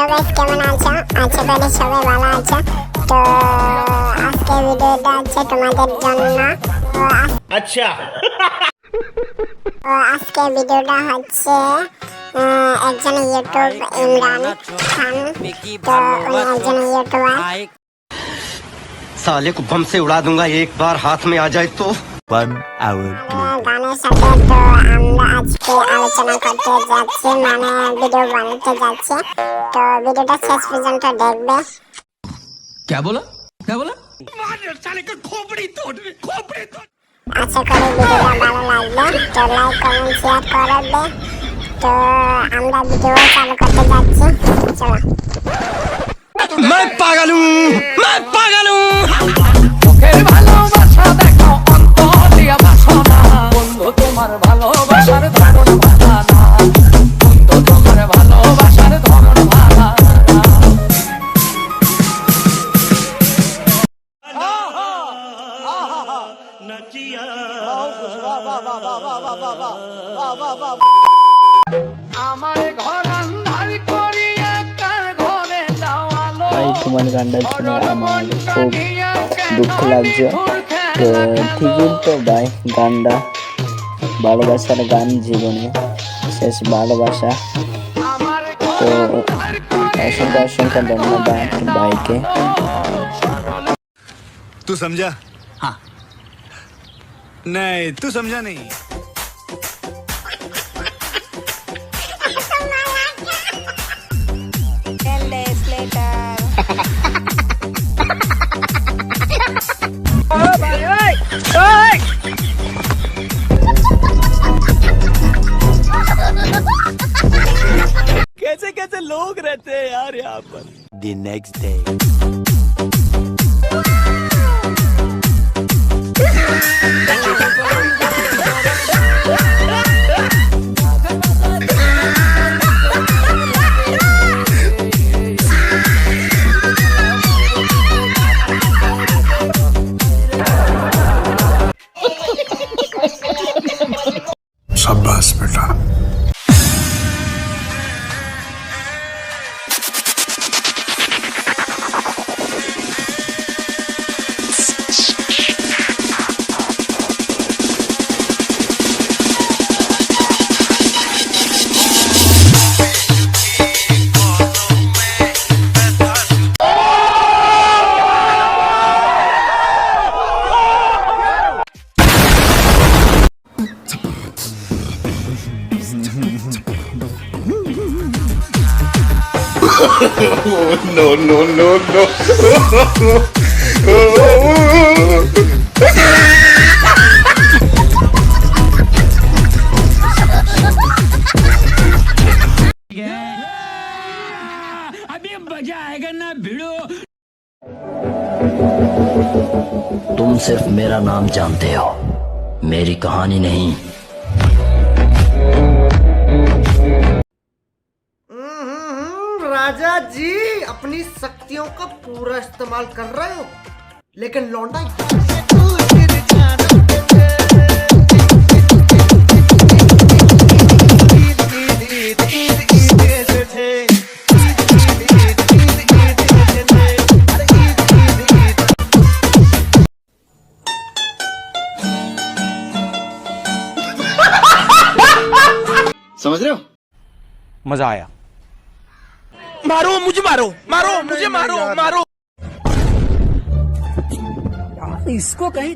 Hello guys, কেমন আছো? আশা করি সবাই ভালো আছো। তো আজকে ভিডিওটা হচ্ছে তোমাদের জন্য। আচ্ছা তো আজকে ভিডিওটা হচ্ছে একজন ইউটিউব ইমরান খান। তো উনি একজন ইউটিউবার। साले को बम से उड़ा दूंगा एक बार हाथ में आ जाए तो। 1 hour গানের সাথে তো আমরা আজকে আলোচনা করতে যাচ্ছি, মানে ভিডিও বানাতে যাচ্ছি। তো ভিডিওটা শেষ পর্যন্ত দেখবে। क्या बोला क्या बोला? আশা করি ভিডিওটা ভালো লাগবে। তো লাইক কমেন্ট শেয়ার করবে। তো আমরা ভিডিও চালু করতে যাচ্ছি, চলো। मैं पागल हूँ, मैं पागल हूँ। মুখের ভালোবাসা দেখো অন্তর দিয়া বাসনা বন্ধু তোমার ভালোবাসার ধরন ভালা না বন্ধু তোমার ভালোবাসার ধরন ভালা না আমার ঘর আন্ধার করিয়া কার ঘরে যাওয়ালো ভাই তোমার গানটা শুনে আমার খুব দুঃখ লাগছে। তো ঠিকই তো ভাই, গানটা ভালোবাসার গান, জীবনে শেষ ভালোবাসা। তো অসংখ্য অসংখ্য ধন্যবাদ ভাইকে। तू समझा? हाँ। नहीं, तू समझा नहीं। कैसे कैसे लोग रहते हैं यार यहाँ पर। The next day. शाबाश बेटा। no no no no अभी मजा आएगा ना भिड़ो। तुम सिर्फ मेरा नाम जानते हो, मेरी कहानी नहीं। राजा जी अपनी शक्तियों का पूरा इस्तेमाल कर रहे हो, लेकिन लौंडा समझ रहे हो? मजा आया। मारो मुझे, मारो मारो मुझे, मारो मारो। इसको कहीं